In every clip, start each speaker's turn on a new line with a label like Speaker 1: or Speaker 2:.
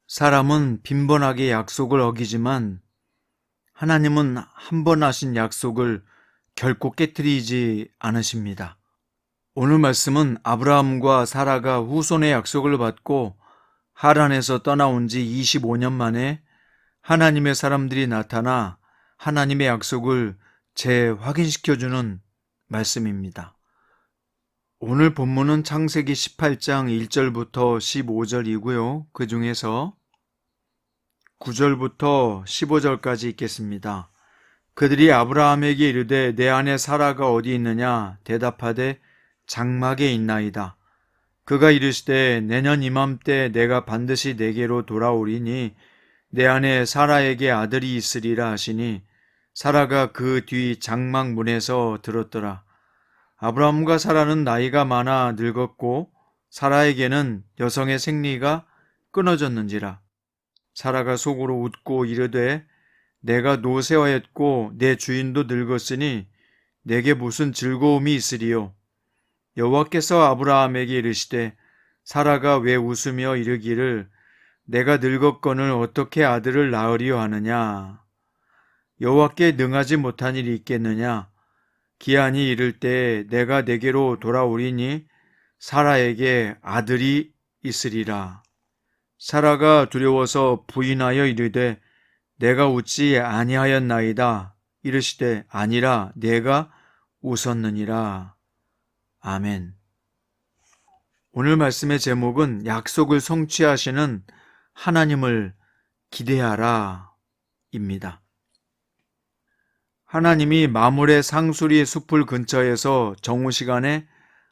Speaker 1: 사람은 빈번하게 약속을 어기지만 하나님은 한 번 하신 약속을 결코 깨뜨리지 않으십니다. 오늘 말씀은 아브라함과 사라가 후손의 약속을 받고 하란에서 떠나온 지 25년 만에 하나님의 사람들이 나타나 하나님의 약속을 재확인시켜주는 말씀입니다. 오늘 본문은 창세기 18장 1절부터 15절이고요. 그 중에서 9절부터 15절까지 있겠습니다. 그들이 아브라함에게 이르되 내 아내 사라가 어디 있느냐 대답하되 장막에 있나이다. 그가 이르시되 내년 이맘때 내가 반드시 내게로 돌아오리니 내 아내 사라에게 아들이 있으리라 하시니 사라가 그 뒤 장막 문에서 들었더라. 아브라함과 사라는 나이가 많아 늙었고 사라에게는 여성의 생리가 끊어졌는지라. 사라가 속으로 웃고 이르되 내가 노쇠하였고 내 주인도 늙었으니 내게 무슨 즐거움이 있으리요. 여호와께서 아브라함에게 이르시되 사라가 왜 웃으며 이르기를 내가 늙었거늘 어떻게 아들을 낳으리요 하느냐. 여호와께 능하지 못한 일이 있겠느냐. 기한이 이를 때 내가 내게로 돌아오리니 사라에게 아들이 있으리라. 사라가 두려워서 부인하여 이르되 내가 웃지 아니하였나이다. 이르시되 아니라 내가 웃었느니라. 아멘. 오늘 말씀의 제목은 약속을 성취하시는 하나님을 기대하라 입니다. 하나님이 마물의 상수리 숲을 근처에서 정오시간에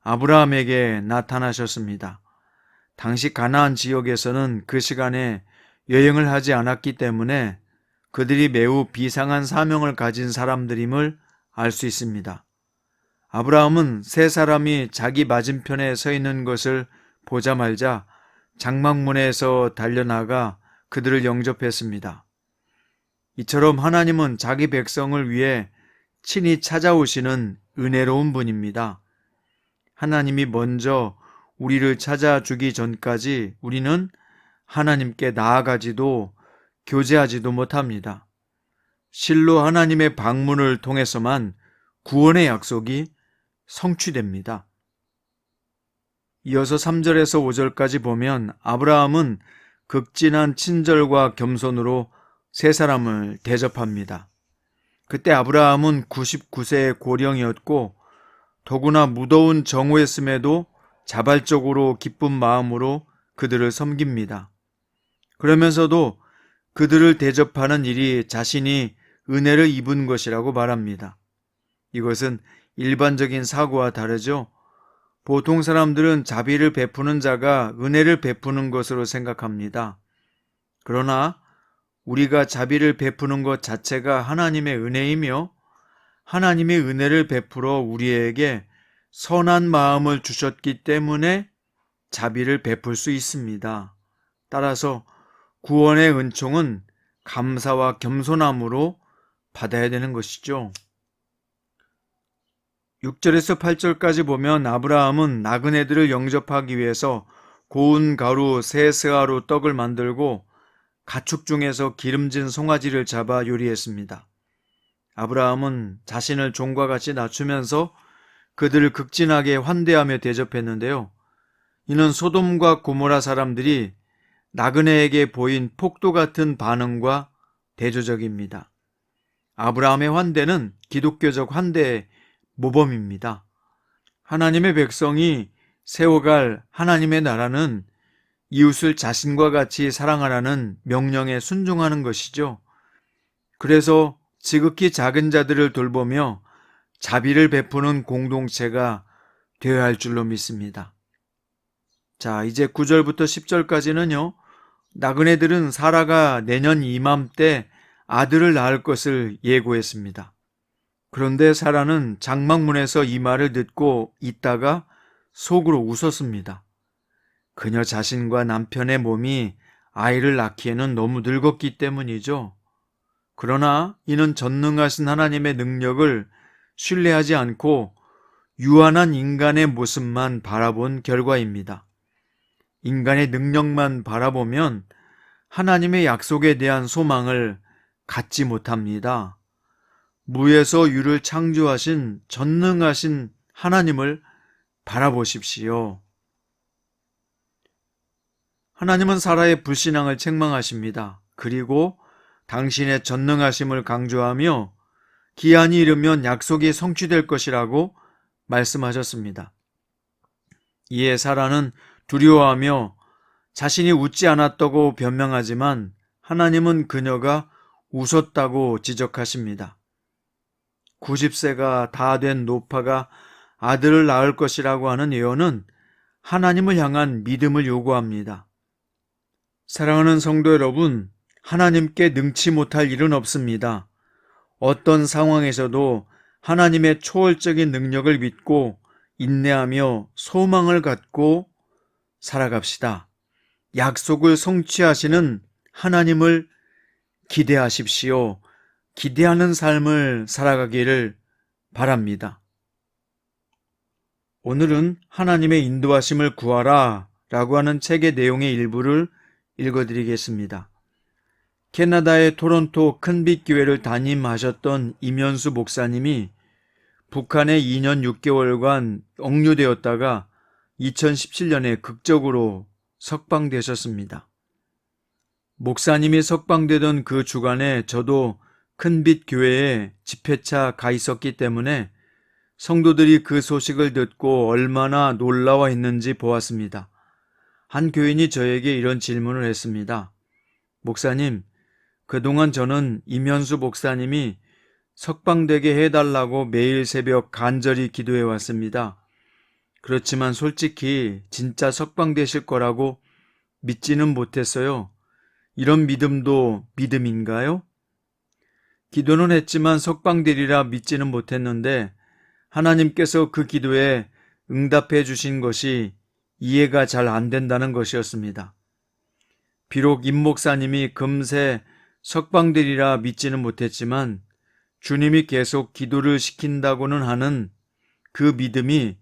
Speaker 1: 아브라함에게 나타나셨습니다. 당시 가나안 지역에서는 그 시간에 여행을 하지 않았기 때문에 그들이 매우 비상한 사명을 가진 사람들임을 알 수 있습니다. 아브라함은 세 사람이 자기 맞은편에 서 있는 것을 보자마자 장막문에서 달려나가 그들을 영접했습니다. 이처럼 하나님은 자기 백성을 위해 친히 찾아오시는 은혜로운 분입니다. 하나님이 먼저 우리를 찾아주기 전까지 우리는 하나님께 나아가지도 교제하지도 못합니다. 실로 하나님의 방문을 통해서만 구원의 약속이 성취됩니다. 이어서 3절에서 5절까지 보면 아브라함은 극진한 친절과 겸손으로 세 사람을 대접합니다. 그때 아브라함은 99세의 고령이었고 더구나 무더운 정오였음에도 자발적으로 기쁜 마음으로 그들을 섬깁니다. 그러면서도 그들을 대접하는 일이 자신이 은혜를 입은 것이라고 말합니다. 이것은 일반적인 사고와 다르죠. 보통 사람들은 자비를 베푸는 자가 은혜를 베푸는 것으로 생각합니다. 그러나 우리가 자비를 베푸는 것 자체가 하나님의 은혜이며 하나님의 은혜를 베풀어 우리에게 선한 마음을 주셨기 때문에 자비를 베풀 수 있습니다. 따라서 구원의 은총은 감사와 겸손함으로 받아야 되는 것이죠. 6절에서 8절까지 보면 아브라함은 나그네들을 영접하기 위해서 고운 가루 세 스아로 떡을 만들고 가축 중에서 기름진 송아지를 잡아 요리했습니다. 아브라함은 자신을 종과 같이 낮추면서 그들을 극진하게 환대하며 대접했는데요. 이는 소돔과 고모라 사람들이 나그네에게 보인 폭도 같은 반응과 대조적입니다. 아브라함의 환대는 기독교적 환대의 모범입니다. 하나님의 백성이 세워갈 하나님의 나라는 이웃을 자신과 같이 사랑하라는 명령에 순종하는 것이죠. 그래서 지극히 작은 자들을 돌보며 자비를 베푸는 공동체가 되어야 할 줄로 믿습니다. 자, 이제 9절부터 10절까지는요. 나그네들은 사라가 내년 이맘때 아들을 낳을 것을 예고했습니다. 그런데 사라는 장막문에서 이 말을 듣고 있다가 속으로 웃었습니다. 그녀 자신과 남편의 몸이 아이를 낳기에는 너무 늙었기 때문이죠. 그러나 이는 전능하신 하나님의 능력을 신뢰하지 않고 유한한 인간의 모습만 바라본 결과입니다. 인간의 능력만 바라보면 하나님의 약속에 대한 소망을 갖지 못합니다. 무에서 유를 창조하신 전능하신 하나님을 바라보십시오. 하나님은 사라의 불신앙을 책망하십니다. 그리고 당신의 전능하심을 강조하며 기한이 이르면 약속이 성취될 것이라고 말씀하셨습니다. 이에 사라는 두려워하며 자신이 웃지 않았다고 변명하지만 하나님은 그녀가 웃었다고 지적하십니다. 90세가 다 된 노파가 아들을 낳을 것이라고 하는 예언은 하나님을 향한 믿음을 요구합니다. 사랑하는 성도 여러분, 하나님께 능치 못할 일은 없습니다. 어떤 상황에서도 하나님의 초월적인 능력을 믿고 인내하며 소망을 갖고 살아갑시다. 약속을 성취하시는 하나님을 기대하십시오. 기대하는 삶을 살아가기를 바랍니다. 오늘은 하나님의 인도하심을 구하라 라고 하는 책의 내용의 일부를 읽어드리겠습니다. 캐나다의 토론토 큰빛교회를 담임하셨던 임현수 목사님이 북한에 2년 6개월간 억류되었다가 2017년에 극적으로 석방되셨습니다. 목사님이 석방되던 그 주간에 저도 큰빛교회에 집회차 가 있었기 때문에 성도들이 그 소식을 듣고 얼마나 놀라워했는지 보았습니다. 한 교인이 저에게 이런 질문을 했습니다. 목사님, 그동안 저는 임현수 목사님이 석방되게 해달라고 매일 새벽 간절히 기도해 왔습니다. 그렇지만 솔직히 진짜 석방되실 거라고 믿지는 못했어요. 이런 믿음도 믿음인가요? 기도는 했지만 석방되리라 믿지는 못했는데 하나님께서 그 기도에 응답해 주신 것이 이해가 잘 안 된다는 것이었습니다. 비록 임 목사님이 금세 석방되리라 믿지는 못했지만 주님이 계속 기도를 시킨다고는 하는 그 믿음이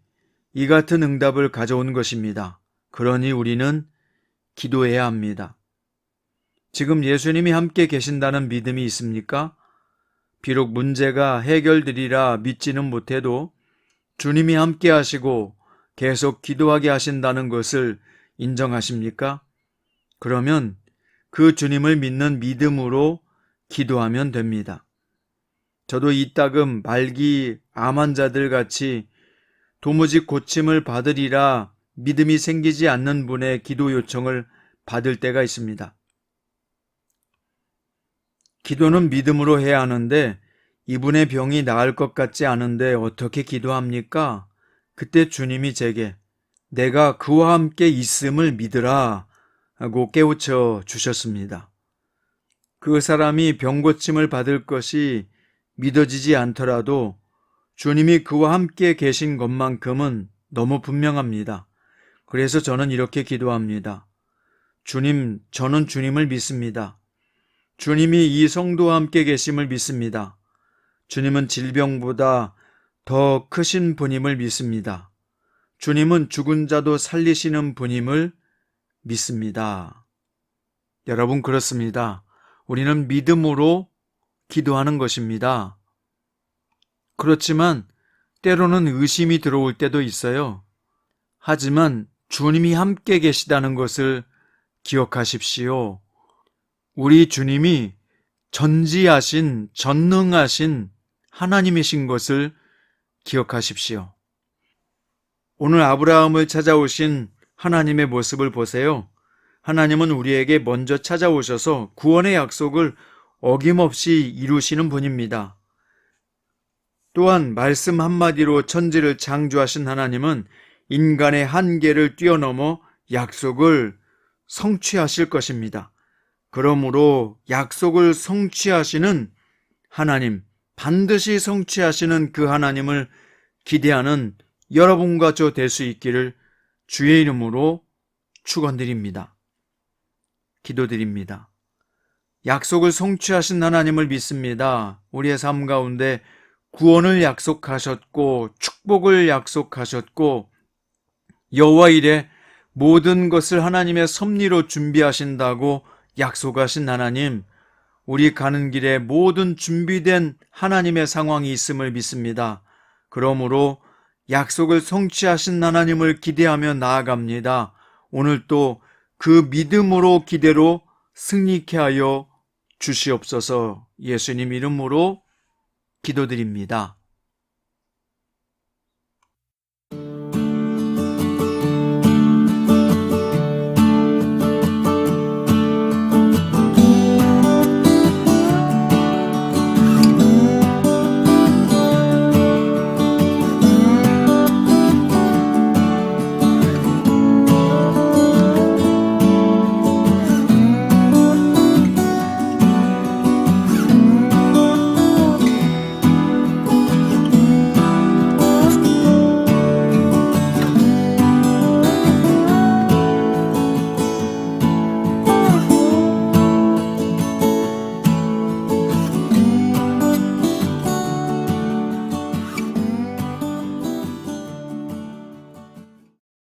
Speaker 1: 이 같은 응답을 가져온 것입니다. 그러니 우리는 기도해야 합니다. 지금 예수님이 함께 계신다는 믿음이 있습니까? 비록 문제가 해결되리라 믿지는 못해도 주님이 함께 하시고 계속 기도하게 하신다는 것을 인정하십니까? 그러면 그 주님을 믿는 믿음으로 기도하면 됩니다. 저도 이따금 말기 암 환자들 같이 도무지 고침을 받으리라 믿음이 생기지 않는 분의 기도 요청을 받을 때가 있습니다. 기도는 믿음으로 해야 하는데 이분의 병이 나을 것 같지 않은데 어떻게 기도합니까? 그때 주님이 제게 내가 그와 함께 있음을 믿으라 하고 깨우쳐 주셨습니다. 그 사람이 병고침을 받을 것이 믿어지지 않더라도 주님이 그와 함께 계신 것만큼은 너무 분명합니다. 그래서 저는 이렇게 기도합니다. 주님, 저는 주님을 믿습니다. 주님이 이 성도와 함께 계심을 믿습니다. 주님은 질병보다 더 크신 분임을 믿습니다. 주님은 죽은 자도 살리시는 분임을 믿습니다. 여러분, 그렇습니다. 우리는 믿음으로 기도하는 것입니다. 그렇지만 때로는 의심이 들어올 때도 있어요. 하지만 주님이 함께 계시다는 것을 기억하십시오. 우리 주님이 전지하신, 전능하신 하나님이신 것을 기억하십시오. 오늘 아브라함을 찾아오신 하나님의 모습을 보세요. 하나님은 우리에게 먼저 찾아오셔서 구원의 약속을 어김없이 이루시는 분입니다. 또한 말씀 한마디로 천지를 창조하신 하나님은 인간의 한계를 뛰어넘어 약속을 성취하실 것입니다. 그러므로 약속을 성취하시는 하나님, 반드시 성취하시는 그 하나님을 기대하는 여러분과 저 될 수 있기를 주의 이름으로 축원드립니다. 기도드립니다. 약속을 성취하신 하나님을 믿습니다. 우리의 삶 가운데 구원을 약속하셨고 축복을 약속하셨고 여호와 일에 모든 것을 하나님의 섭리로 준비하신다고 약속하신 하나님, 우리 가는 길에 모든 준비된 하나님의 상황이 있음을 믿습니다. 그러므로 약속을 성취하신 하나님을 기대하며 나아갑니다. 오늘 또 그 믿음으로 기대로 승리케 하여 주시옵소서. 예수님 이름으로 기도드립니다.